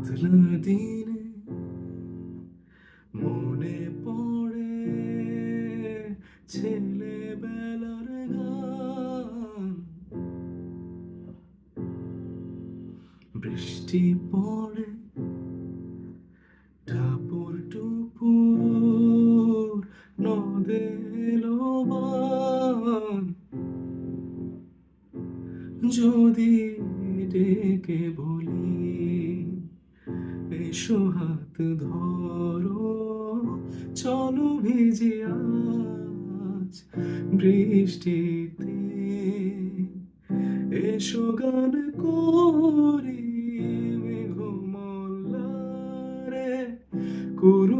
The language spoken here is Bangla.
বদলা দিনে মনে পড়ে ছেলেবেলার গান। বৃষ্টি পড়ে টাপুর টুপুর, নদে এলো বান। যদি ডেকে বলি এসো হাত ধরো, চলো ভিজি আজ বৃষ্টিতে, এসো গান করি মেঘমল্লারে, করুণ